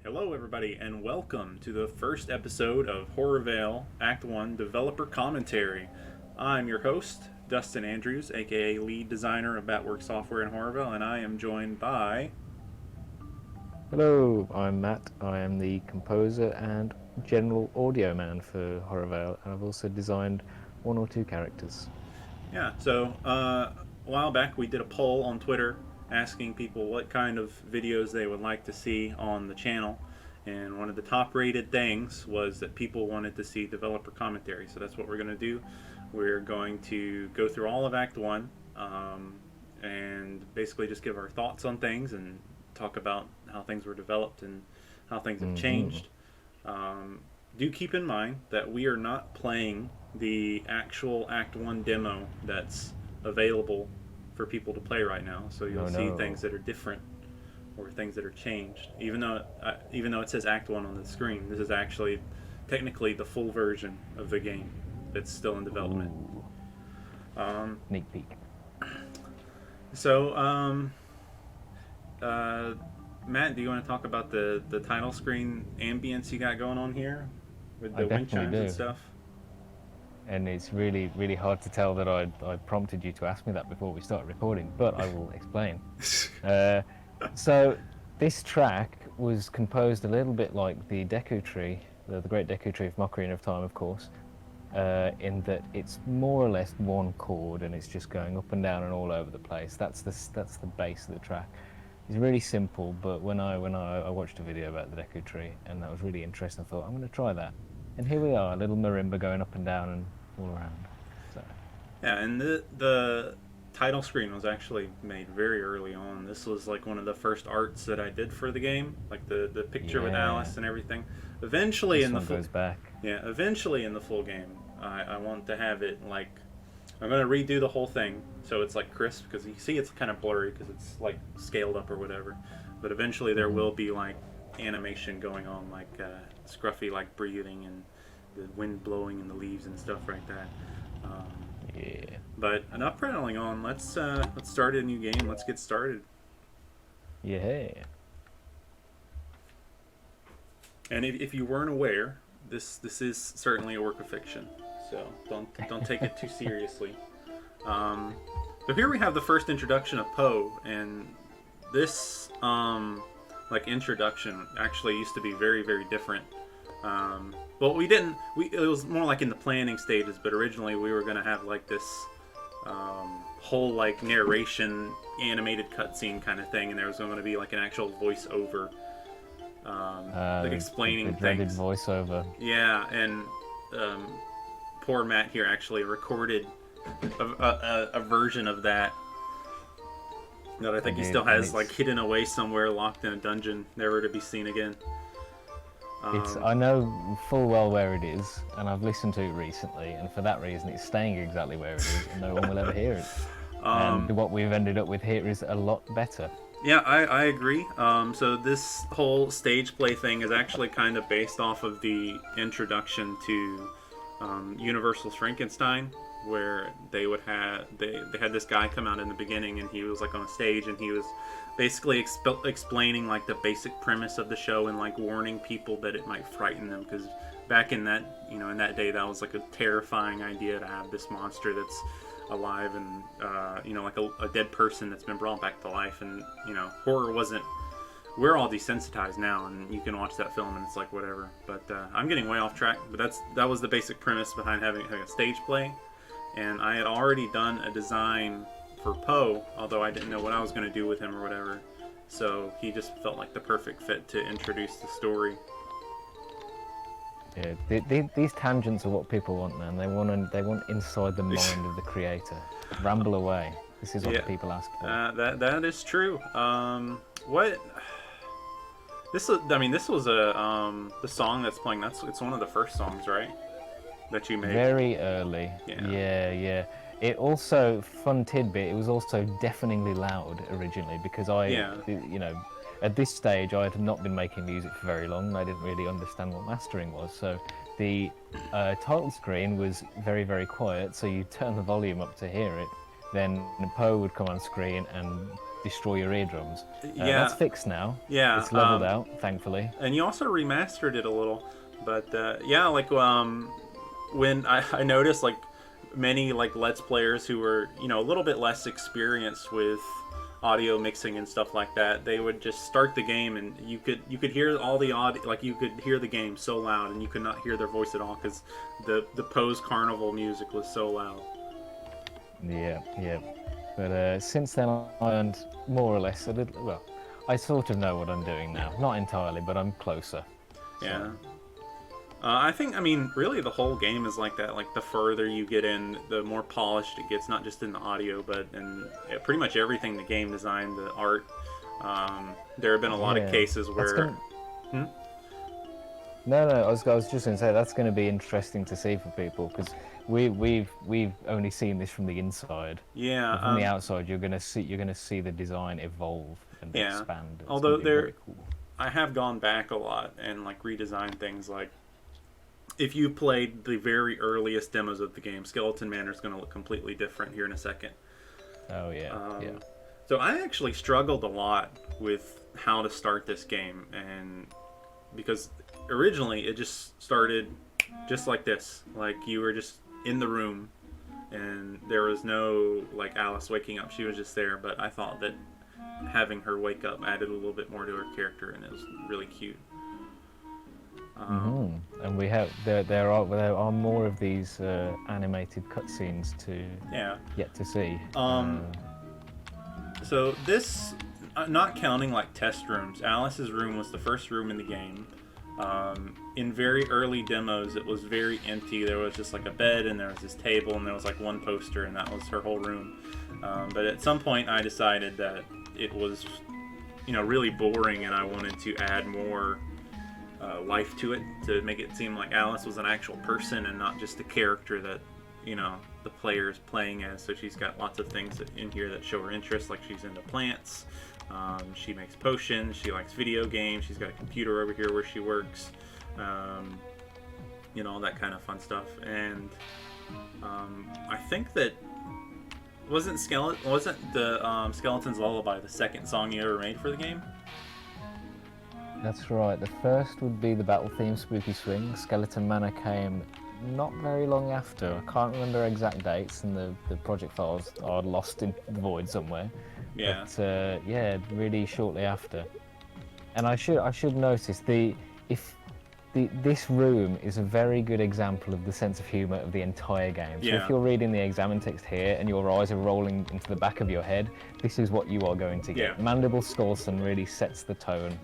Hello, everybody, and welcome to the first episode of HorrorVale Act 1 Developer Commentary. I'm your host, Dustin Andrews, aka lead designer of Batwork Software in HorrorVale, and I am joined by. Hello, I'm Matt. I am the composer and general audio man for HorrorVale, and I've also designed one or two characters. Yeah, so a while back we did a poll on Twitter asking people what kind of videos they would like to see on the channel. And one of the top rated things was that people wanted to see developer commentary. So that's what we're going to do. We're going to go through all of Act 1 and basically just give our thoughts on things and talk about how things were developed and how things have changed. Do keep in mind that we are not playing the actual Act 1 demo that's available for people to play right now. So you'll see things that are different or things that are changed. Even though it says Act 1 on the screen, this is actually technically the full version of the game that's still in development. Sneak peek. So, Matt, do you want to talk about the title screen ambience you got going on here with the wind chimes and stuff? And it's really, really hard to tell that I prompted you to ask me that before we started recording, but I will explain. So this track was composed a little bit like the Deku Tree, the Great Deku Tree of Mockery of Time, of course, in that it's more or less one chord and it's just going up and down and all over the place. That's the base of the track. It's really simple, but when I watched a video about the Deku Tree and that was really interesting, I thought I'm going to try that. And here we are, a little marimba going up and down and all around. So. Yeah, and the title screen was actually made very early on. This was like one of the first arts that I did for the game, like the picture with Alice and everything. Eventually this in the one goes back. Yeah, eventually in the full game, I want to have it like I'm gonna redo the whole thing so it's like crisp, because you see it's kind of blurry because it's like scaled up or whatever. But eventually there will be like animation going on, like scruffy like breathing and the wind blowing in the leaves and stuff like that. Yeah. But enough prattling on. Let's start a new game. Let's get started. Yeah. And if you weren't aware, this is certainly a work of fiction. So don't take it too seriously. But here we have the first introduction of Poe, and this like introduction actually used to be very, very different. Well, it was more like in the planning stages, but originally we were going to have like this whole like narration animated cutscene kind of thing, and there was going to be like an actual voiceover like explaining the dreaded things. Voiceover. Yeah, and poor Matt here actually recorded a version of that I think he still has like hidden away somewhere, locked in a dungeon, never to be seen again. I know full well where it is, and I've listened to it recently, and for that reason it's staying exactly where it is, and no one will ever hear it. And what we've ended up with here is a lot better. Yeah, I agree. So this whole stage play thing is actually kind of based off of the introduction to Universal's Frankenstein, where they had this guy come out in the beginning, and he was like on a stage, and he was basically explaining like the basic premise of the show and like warning people that it might frighten them, because back in that in that day that was like a terrifying idea to have this monster that's alive and like a dead person that's been brought back to life. And horror wasn't, we're all desensitized now, and you can watch that film and it's like whatever. But I'm getting way off track, but that was the basic premise behind having a stage play. And I had already done a design for Poe, although I didn't know what I was going to do with him or whatever. So he just felt like the perfect fit to introduce the story. Yeah, these tangents are what people want, man. They want inside the mind of the creator. Ramble away. This is what the people ask for. That is true. This was the song that's playing. It's one of the first songs, right? That you made. Very early. Yeah. It also, fun tidbit, it was also deafeningly loud originally, because at this stage I had not been making music for very long, and I didn't really understand what mastering was. So the title screen was very, very quiet, so you turn the volume up to hear it. Then Poe would come on screen and destroy your eardrums. Yeah. That's fixed now. Yeah. It's leveled out, thankfully. And you also remastered it a little. But yeah, like when I noticed like many like Let's Players who were, you know, a little bit less experienced with audio mixing and stuff like that, they would just start the game and you could hear all the audio, like you could hear the game so loud and you could not hear their voice at all because the Pose Carnival music was so loud. Yeah. But since then, I learned more or less a little. Well, I sort of know what I'm doing now. Not entirely, but I'm closer. So. Yeah. I mean, really the whole game is like that. Like, the further you get in, the more polished it gets, not just in the audio, but in pretty much everything, the game design, the art. There have been a lot of cases where... No, I was just going to say, that's going to be interesting to see for people, because we've only seen this from the inside. Yeah. From the outside, you're going to see the design evolve and expand. It's Although very cool. I have gone back a lot and, like, redesigned things, like, if you played the very earliest demos of the game, Skeleton Manor is going to look completely different here in a second. Oh, yeah. So I actually struggled a lot with how to start this game, and because originally it just started just like this. Like, you were just in the room, and there was no, like, Alice waking up. She was just there, but I thought that having her wake up added a little bit more to her character, and it was really cute. And we have there are more of these animated cutscenes to yet to see. So this, not counting like test rooms, Alice's room was the first room in the game. In very early demos, it was very empty. There was just like a bed, and there was this table, and there was like one poster, and that was her whole room. But at some point, I decided that it was, you know, really boring, and I wanted to add more life to it, to make it seem like Alice was an actual person and not just a character that, you know, the player is playing as. So she's got lots of things in here that show her interest, like she's into plants, she makes potions, she likes video games, she's got a computer over here where she works, you know, all that kind of fun stuff. And I think that wasn't the Skeleton's Lullaby the second song you ever made for the game? That's right. The first would be the battle theme, Spooky Swing. Skeleton Manor came not very long after. I can't remember exact dates, and the project files are lost in the void somewhere. Yeah. But really shortly after. And I should notice this room is a very good example of the sense of humour of the entire game. So if you're reading the examine text here and your eyes are rolling into the back of your head, this is what you are going to get. Yeah. Mandible Skålson really sets the tone.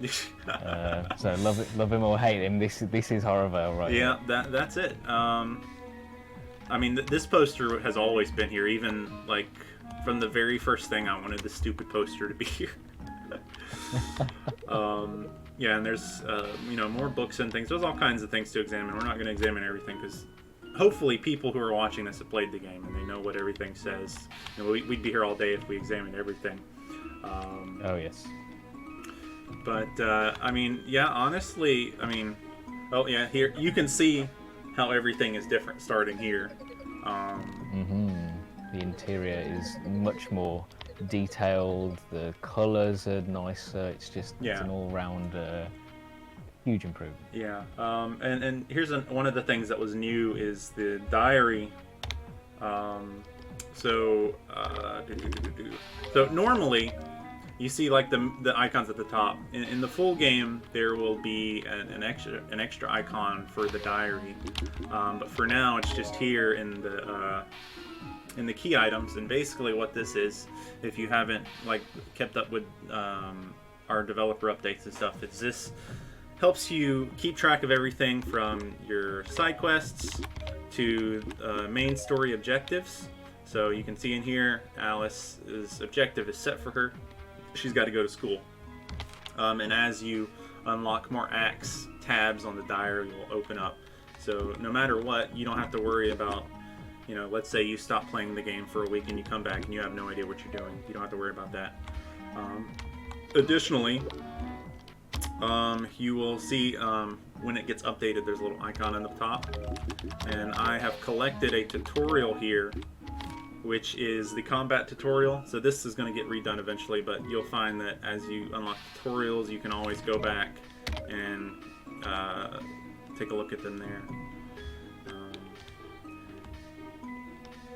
So love him or hate him, this is HorrorVale right now. Yeah, that's it. I mean, this poster has always been here, even like from the very first thing. I wanted this stupid poster to be here. Yeah, and there's, you know, more books and things. There's all kinds of things to examine. We're not going to examine everything because hopefully people who are watching this have played the game and they know what everything says. You know, we'd be here all day if we examined everything. Oh, yes. But, I mean, yeah, honestly, I mean, oh, yeah, here, you can see how everything is different starting here. The interior is much more detailed, the colours are nicer, it's just it's an all-round huge improvement. Yeah, and here's one of the things that was new is the diary. So normally you see like the icons at the top. In the full game there will be an extra icon for the diary, but for now it's just here in the key items. And basically what this is, if you haven't like kept up with our developer updates and stuff, this helps you keep track of everything from your side quests to main story objectives. So you can see in here Alice's objective is set for her. She's got to go to school, and as you unlock more acts, tabs on the diary will open up. So no matter what, you don't have to worry about, you know, let's say you stop playing the game for a week and you come back and you have no idea what you're doing. You don't have to worry about that. Additionally, you will see when it gets updated, there's a little icon on the top. And I have collected a tutorial here which is the combat tutorial. So this is going to get redone eventually, but you'll find that as you unlock tutorials, you can always go back and take a look at them there.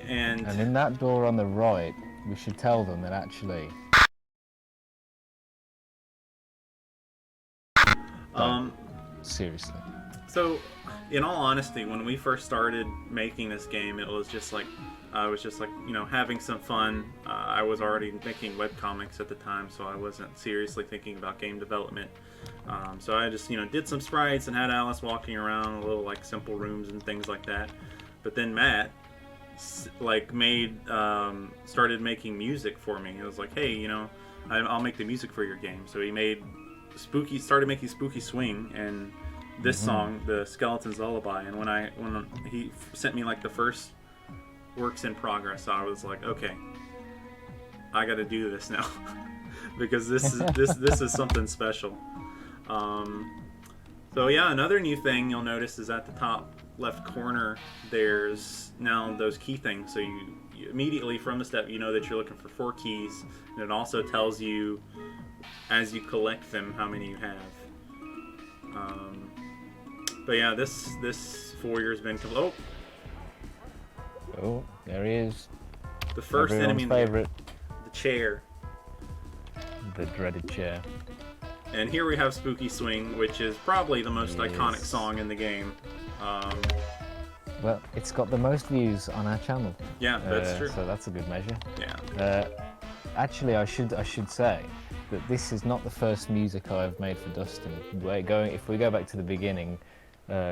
And in that door on the right, we should tell them that actually... seriously. So, in all honesty, when we first started making this game, it was just like, I was just like, you know, having some fun. I was already making webcomics at the time, so I wasn't seriously thinking about game development. So I just, you know, did some sprites and had Alice walking around a little, like, simple rooms and things like that. But then Matt, like, started making music for me. It was like, hey, you know, I'll make the music for your game. So he started making Spooky Swing and this song, the Skeleton's Lullaby. And when he sent me, like, the first works in progress, I was like, okay, I got to do this now because this is something special. So yeah, another new thing you'll notice is at the top left corner, there's now those key things. So you immediately from the step, you know that you're looking for 4 keys, and it also tells you as you collect them how many you have. But yeah, this foyer's been Oh, there he is. The first Everyone's enemy, favorite, the chair. the dreaded chair. And here we have Spooky Swing, which is probably the most iconic song in the game. Well, it's got the most views on our channel. Yeah, that's true. So that's a good measure. Yeah. Actually, I should say that this is not the first music I've made for Dustin. If we go back to the beginning,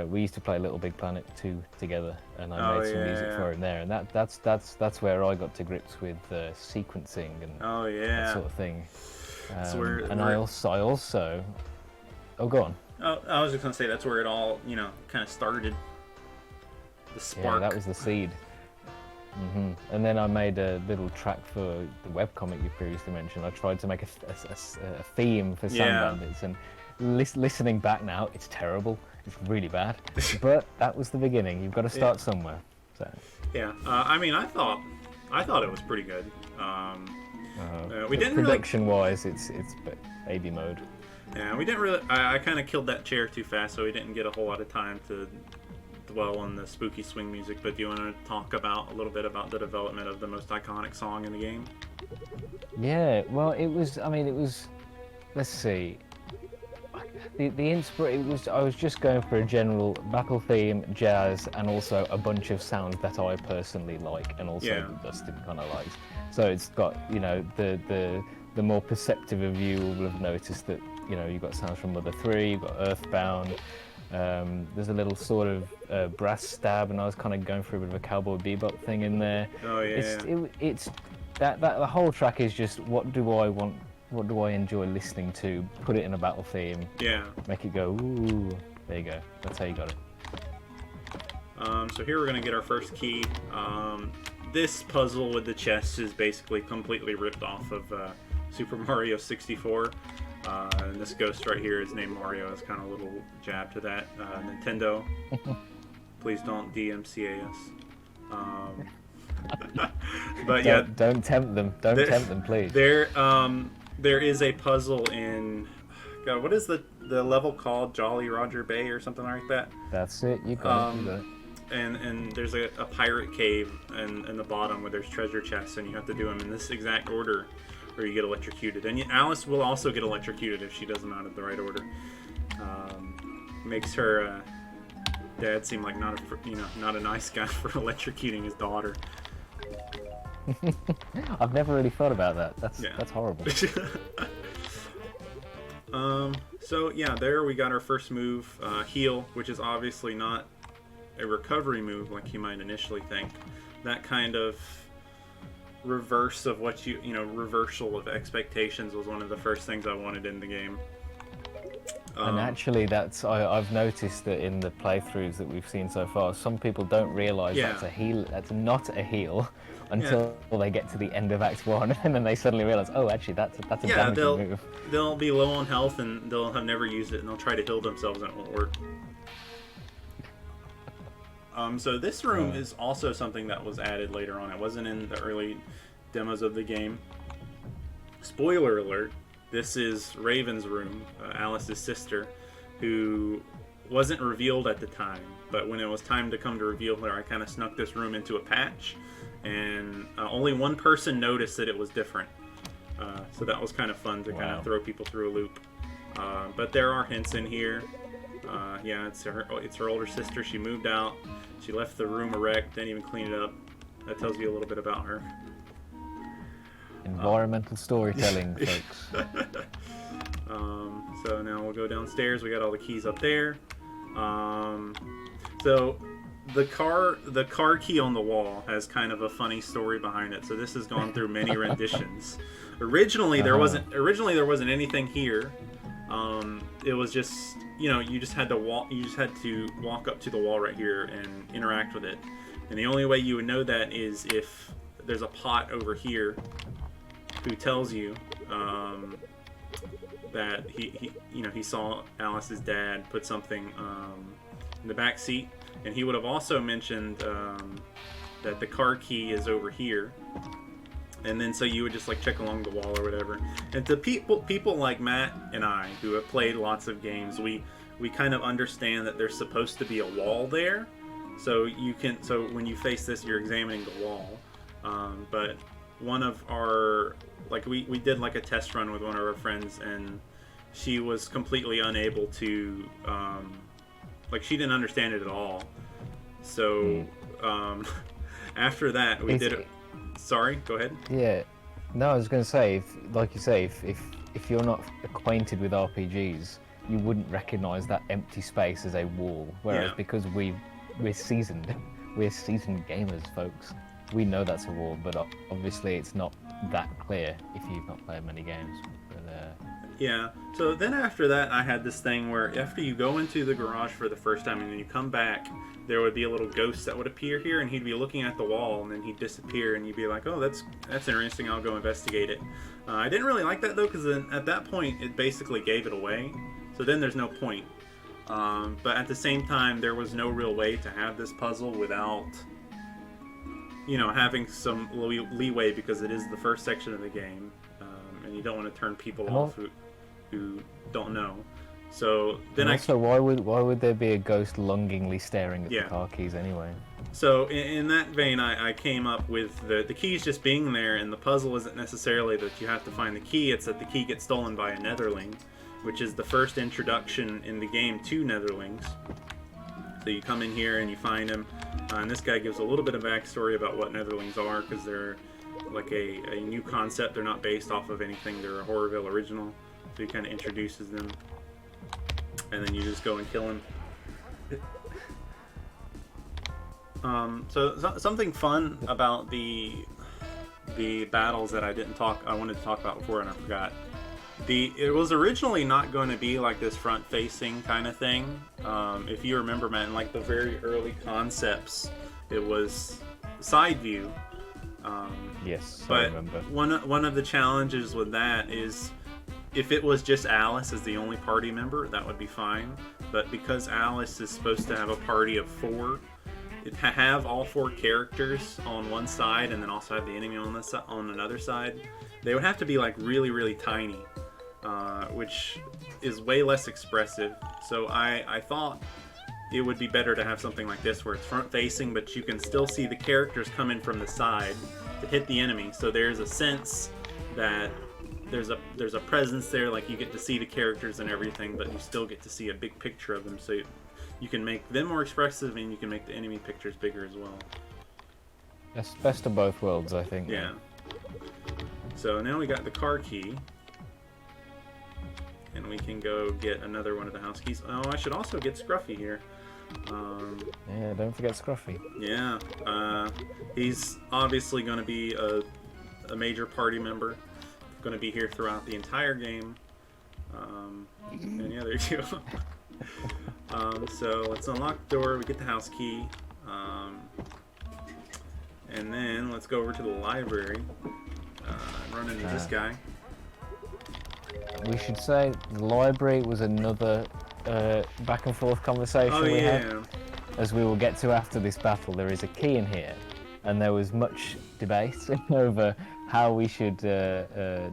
we used to play Little Big Planet 2 together, and I made some music for him there, and that's where I got to grips with sequencing and that sort of thing. I also oh, go on. Oh, I was just gonna say that's where it all, you know, kind of started. The spark. Yeah, that was the seed. And then I made a little track for the webcomic you previously mentioned. I tried to make a theme for Sand Bandits, and listening back now, it's terrible. It's really bad. But that was the beginning. You've got to start somewhere. So. Yeah, I mean, I thought it was pretty good. We didn't production-wise, it's baby mode. Yeah, we didn't really. I kind of killed that chair too fast, so we didn't get a whole lot of time to dwell on the Spooky Swing music. But do you want to talk about a little bit about the development of the most iconic song in the game? Yeah, well, it was. Let's see. I was just going for a general battle theme, jazz, and also a bunch of sounds that I personally like, and also that Dustin kind of likes. So it's got, you know, the more perceptive of you will have noticed that, you know, you've got sounds from Mother 3, you've got Earthbound. There's a little sort of brass stab, and I was kind of going for a bit of a Cowboy Bebop thing in there. Oh yeah. It's that the whole track is just what do I want. What do I enjoy listening to? Put it in a battle theme. Yeah. Make it go, ooh. There you go. That's how you got it. So here we're going to get our first key. This puzzle with the chest is basically completely ripped off of Super Mario 64. And this ghost right here is named Mario. It's kind of a little jab to that. Nintendo, please don't DMCA us. But yeah. Don't tempt them. Don't tempt them, please. There is a puzzle in, God, what is the level called? Jolly Roger Bay or something like that? That's it. You got it. And there's a pirate cave in the bottom where there's treasure chests, and you have to do them in this exact order, or you get electrocuted. And Alice will also get electrocuted if she does them out of the right order. Makes her dad seem like not a nice guy for electrocuting his daughter. I've never really thought about that. That's horrible. So yeah, there we got our first move, heal, which is obviously not a recovery move like you might initially think. That kind of reverse of what reversal of expectations was one of the first things I wanted in the game. And actually, I've noticed that in the playthroughs that we've seen so far, some people don't realise that's a heal. That's not a heal until they get to the end of Act 1, and then they suddenly realise, oh, actually, that's a damaging move. They'll be low on health, and they'll have never used it, and they'll try to heal themselves, and it won't work. So this room is also something that was added later on. It wasn't in the early demos of the game. Spoiler alert, this is Raven's room, Alice's sister, who wasn't revealed at the time, but when it was time to come to reveal her, I kind of snuck this room into a patch, and only one person noticed that it was different. So that was kind of fun to kind of throw people through a loop. But there are hints in here. Yeah, it's her older sister. She moved out. She left the room a wreck, didn't even clean it up. That tells you a little bit about her. Environmental storytelling, folks. So now we'll go downstairs. We got all the keys up there. So the car key on the wall has kind of a funny story behind it. So this has gone through many renditions. Originally there wasn't anything here. It was just, you just had to walk up to the wall right here and interact with it. And the only way you would know that is if there's a pot over here who tells you that he saw Alice's dad put something in the back seat, and he would have also mentioned that the car key is over here. And then so you would just like check along the wall or whatever. And to people like Matt and I who have played lots of games, we kind of understand that there's supposed to be a wall there. So when you face this, you're examining the wall. But one of our, we did like a test run with one of our friends, and she was completely unable to, she didn't understand it at all. So after that, we did it. Sorry, go ahead. Yeah, no, I was going to say, if you're not acquainted with RPGs, you wouldn't recognise that empty space as a wall. Whereas because we're seasoned gamers, folks, we know that's a wall. But obviously, it's not that clear if you've not played many games. But, yeah. So then after that, I had this thing where after you go into the garage for the first time and then you come back, there would be a little ghost that would appear here, and he'd be looking at the wall, and then he'd disappear, and you'd be like, oh, that's interesting, I'll go investigate it. I didn't really like that, though, because at that point, it basically gave it away, so then there's no point. But at the same time, there was no real way to have this puzzle without, having some leeway, because it is the first section of the game, and you don't want to turn people off who don't know. So then why would there be a ghost longingly staring at the car keys anyway? So in that vein, I came up with the keys just being there, and the puzzle isn't necessarily that you have to find the key, it's that the key gets stolen by a Netherling, which is the first introduction in the game to Netherlings. So you come in here and you find him, and this guy gives a little bit of backstory about what Netherlings are, because they're like a new concept. They're not based off of anything. They're a HorrorVale original. So he kind of introduces them. And then you just go and kill him. So something fun about the battles that I wanted to talk about before and I forgot. It was originally not going to be like this front-facing kind of thing. If you remember, Matt, in like the very early concepts, it was side view. Yes, but I remember. One of the challenges with that is, if it was just Alice as the only party member, that would be fine. But because Alice is supposed to have a party of 4, have all 4 characters on one side and then also have the enemy on another side, they would have to be like really, really tiny, which is way less expressive. So I thought it would be better to have something like this where it's front-facing, but you can still see the characters come in from the side to hit the enemy. So there's a sense that there's a presence there, like you get to see the characters and everything, but you still get to see a big picture of them, so you can make them more expressive and you can make the enemy pictures bigger as well. That's best of both worlds, I think. Yeah. So now we got the car key, and we can go get another one of the house keys. Oh, I should also get Scruffy here. Yeah, don't forget Scruffy. Yeah. He's obviously going to be a major party member. Going to be here throughout the entire game. And yeah, there you go. So let's unlock the door. We get the house key. And then let's go over to the library and run into this guy. We should say the library was another back and forth conversation we had. as we will get to after this battle, there is a key in here, and there was much debate over how we should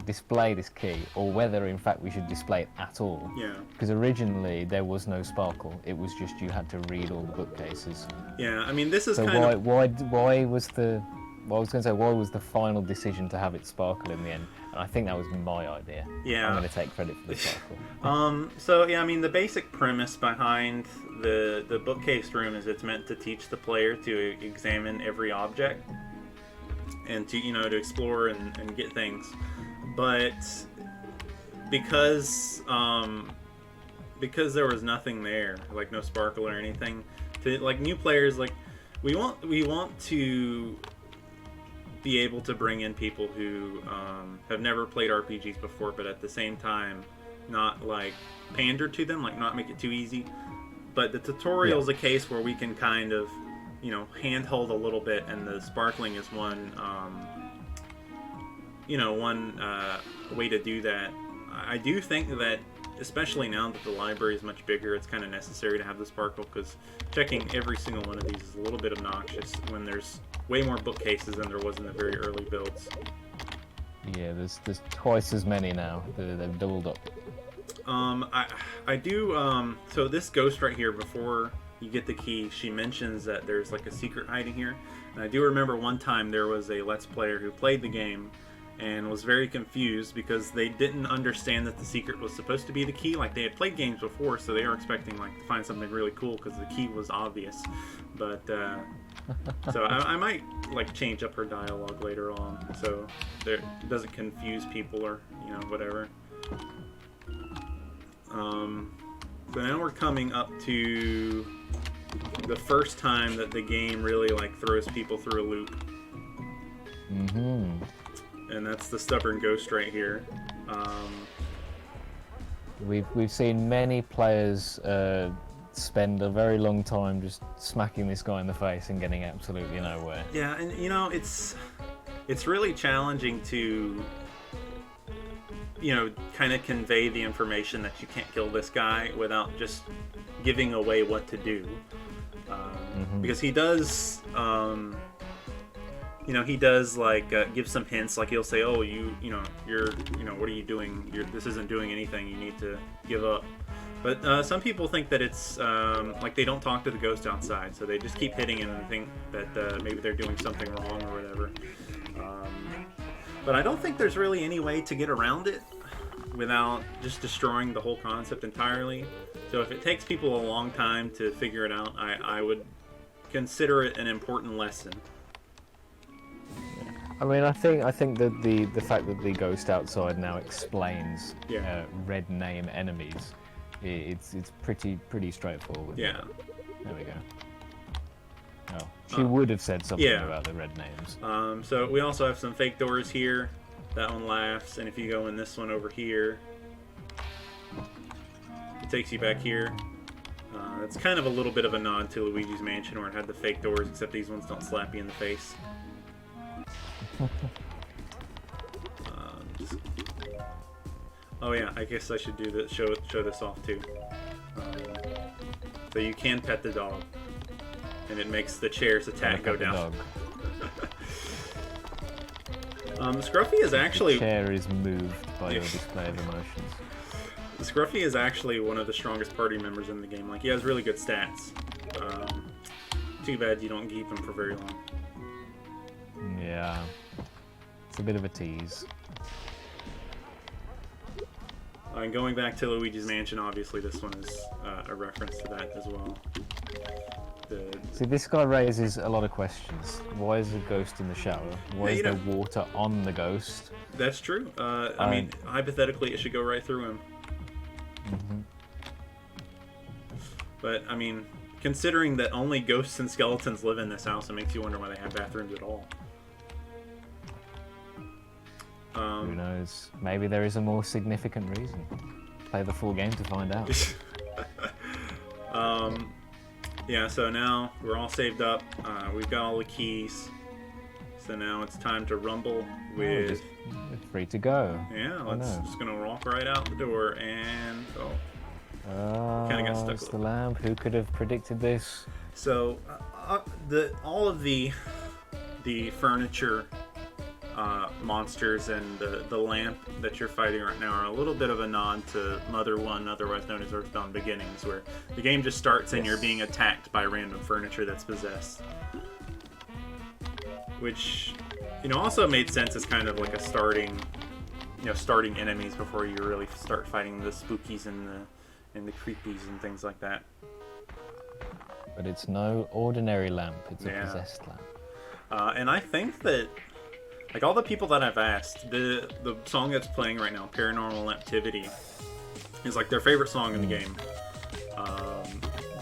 display this key, or whether in fact we should display it at all. Yeah. Because originally there was no sparkle; it was just you had to read all the bookcases. Yeah, I mean, this is So kind of... why was the... Well, I was going to say, why was the final decision to have it sparkle in the end? And I think that was my idea. Yeah. I'm going to take credit for the sparkle. So yeah, I mean, the basic premise behind the bookcase room is it's meant to teach the player to examine every object and to, you know, to explore and get things. But because there was nothing there, like no sparkle or anything, to like new players, like we want to be able to bring in people who have never played RPGs before, but at the same time not like pander to them, like not make it too easy. But the tutorial is a case where we can kind of, you know, handhold a little bit, and the sparkling is one way to do that. I do think that, especially now that the library is much bigger, it's kind of necessary to have the sparkle, because checking every single one of these is a little bit obnoxious when there's way more bookcases than there was in the very early builds. Yeah, there's twice as many now. They've doubled up. I do, so this ghost right here, before you get the key, she mentions that there's like a secret hiding here. And I do remember one time there was a Let's Player who played the game and was very confused because they didn't understand that the secret was supposed to be the key. Like, they had played games before, so they were expecting like to find something really cool because the key was obvious. But so I might like change up her dialogue later on so it doesn't confuse people, or, you know, whatever. So now we're coming up to the first time that the game really like throws people through a loop. And that's the stubborn ghost right here. We've seen many players spend a very long time just smacking this guy in the face and getting absolutely nowhere. Yeah, and you know, it's really challenging to, you know, kind of convey the information that you can't kill this guy without just giving away what to do. Because he does, you know, he does like give some hints. Like, he'll say, "Oh, you're, what are you doing? This isn't doing anything. You need to give up." But some people think that it's like they don't talk to the ghost outside, so they just keep hitting him and think that maybe they're doing something wrong or whatever. But I don't think there's really any way to get around it without just destroying the whole concept entirely. So if it takes people a long time to figure it out, I would consider it an important lesson. I mean, I think that the fact that the ghost outside now explains red name enemies, it's pretty straightforward. Yeah. There we go. Oh, she would have said something about the red names. So we also have some fake doors here. That one laughs, and if you go in this one over here, it takes you back here. It's kind of a little bit of a nod to Luigi's Mansion, where it had the fake doors, except these ones don't slap you in the face. Oh yeah, I guess I should do this. Show this off too. So you can pet the dog, and it makes the chair's attack go down. Scruffy is actually... The chair is moved by your display of emotions. Scruffy is actually one of the strongest party members in the game. Like, he has really good stats. Too bad you don't keep him for very long. Yeah. It's a bit of a tease. And going back to Luigi's Mansion, obviously this one is a reference to that as well. See, this guy raises a lot of questions. Why is the ghost in the shower? Why is there water on the ghost? That's true. I mean, hypothetically, it should go right through him. But, I mean, considering that only ghosts and skeletons live in this house, it makes you wonder why they have bathrooms at all. Who knows? Maybe there is a more significant reason. Play the full game to find out. Yeah, so now we're all saved up. We've got all the keys. So now it's time to rumble with... We're free to go. Yeah, just gonna walk right out the door and... kind of got stuck. It's the lamp. Who could have predicted this? So all of the furniture monsters and the lamp that you're fighting right now are a little bit of a nod to Mother 1, otherwise known as Earthbound Beginnings, where the game just starts and you're being attacked by random furniture that's possessed. Which, also made sense as kind of like a starting enemies before you really start fighting the spookies and the creepies and things like that. But it's no ordinary lamp, it's a possessed lamp. And I think that, like, all the people that I've asked, the song that's playing right now, Paranormal Activity, is like their favorite song in the game.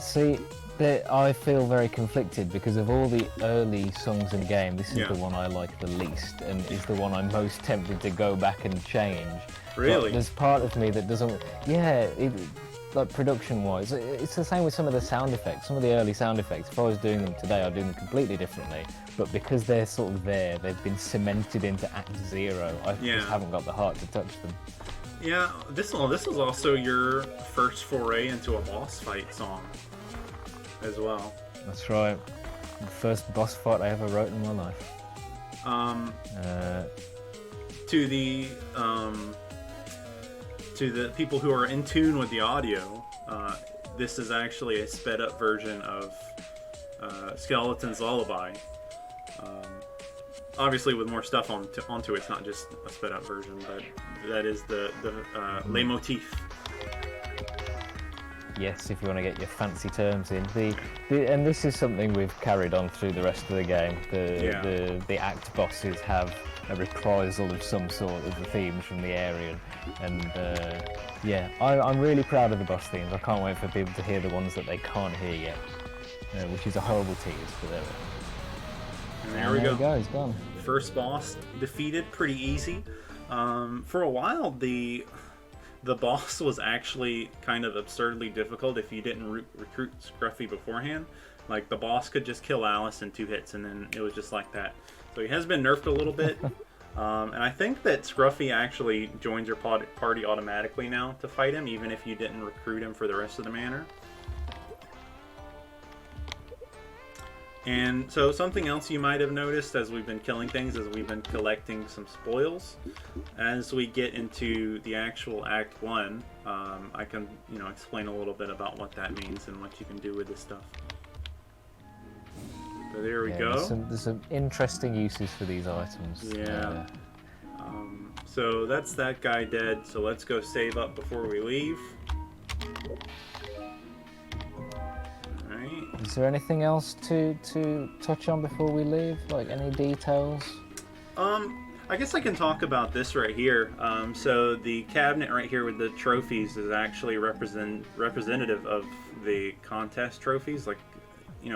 See, I feel very conflicted because of all the early songs in the game, this is the one I like the least and is the one I'm most tempted to go back and change. Really? But there's part of me that doesn't... like production-wise, it's the same with some of the sound effects. Some of the early sound effects, if I was doing them today, I'd do them completely differently. But because they're sort of there, they've been cemented into Act Zero. I just haven't got the heart to touch them. Yeah, this was also your first foray into a boss fight song as well. That's right. The first boss fight I ever wrote in my life. To the people who are in tune with the audio, this is actually a sped up version of Skeleton's Lullaby. Obviously with more stuff onto it, it's not just a sped up version, but that is the leitmotif. Yes, if you want to get your fancy terms in. And this is something we've carried on through the rest of the game. The act bosses have a reprisal of some sort of the themes from the area. And I'm really proud of the boss themes. I can't wait for people to hear the ones that they can't hear yet, which is a horrible tease, but there we go. There we go. It's gone. First boss defeated, pretty easy. For a while, the boss was actually kind of absurdly difficult if you didn't recruit Scruffy beforehand. Like, the boss could just kill Alice in 2 hits, and then it was just like that. So he has been nerfed a little bit. And I think that Scruffy actually joins your party automatically now to fight him, even if you didn't recruit him for the rest of the manor. And so something else you might have noticed as we've been killing things is we've been collecting some spoils. As we get into the actual Act 1, I can explain a little bit about what that means and what you can do with this stuff. So there we go. There's some interesting uses for these items. Yeah. So that's that guy dead. So let's go save up before we leave. Is there anything else to touch on before we leave? Like any details? I guess I can talk about this right here. So the cabinet right here with the trophies is actually representative of the contest trophies. Like,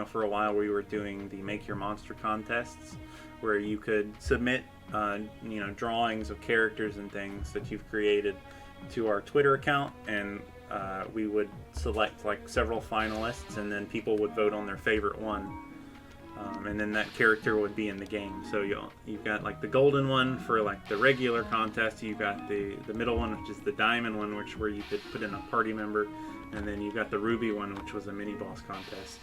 for a while we were doing the Make Your Monster contests, where you could submit, drawings of characters and things that you've created to our Twitter account, and we would select like several finalists, and then people would vote on their favorite one, and then that character would be in the game. So you've got like the golden one for like the regular contest, you've got the middle one, which is the diamond one, where you could put in a party member, and then you've got the ruby one, which was a mini boss contest.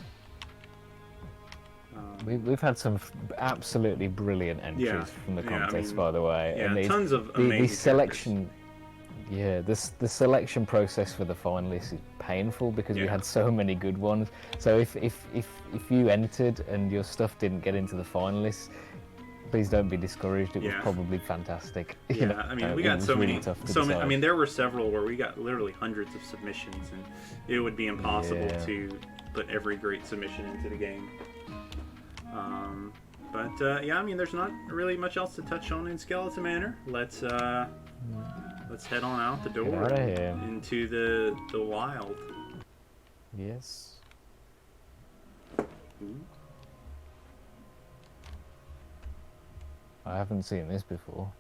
We've had some absolutely brilliant entries from the contest, by the way. Yeah, and tons of amazing the selection. Yeah, the selection process for the finalists is painful because we had so many good ones. So if you entered and your stuff didn't get into the finalists, please don't be discouraged. It was probably fantastic. Yeah, we got so many. There were several where we got literally hundreds of submissions, and it would be impossible to put every great submission into the game. There's not really much else to touch on in Skeleton Manor. Let's head on out the door into the wild. Yes. I haven't seen this before.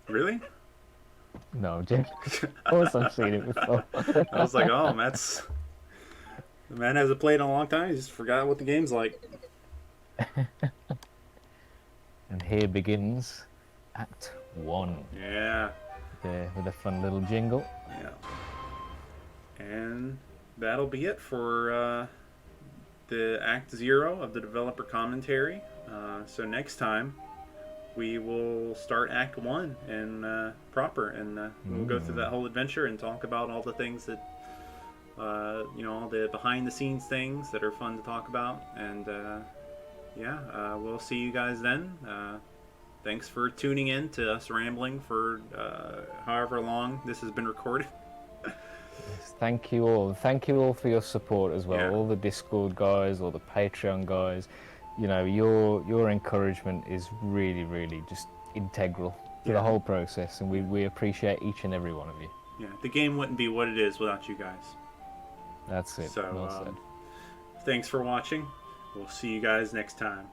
Really? No, Jim. Of course I've seen it before. I was like, oh, the man hasn't played in a long time. He just forgot what the game's like. And here begins Act 1. Yeah. There with a fun little jingle. Yeah. And that'll be it for the Act Zero of the developer commentary. So next time we will start Act One and proper, and we'll go through that whole adventure and talk about all the things that all the behind the scenes things that are fun to talk about. And we'll see you guys then. Thanks for tuning in to us rambling for however long this has been recorded. Thank you all. Thank you all for your support as well. Yeah. All the Discord guys, all the Patreon guys. Your encouragement is really, really just integral to the whole process, and we appreciate each and every one of you. Yeah, the game wouldn't be what it is without you guys. That's it. So, Well said. thanks for watching. We'll see you guys next time.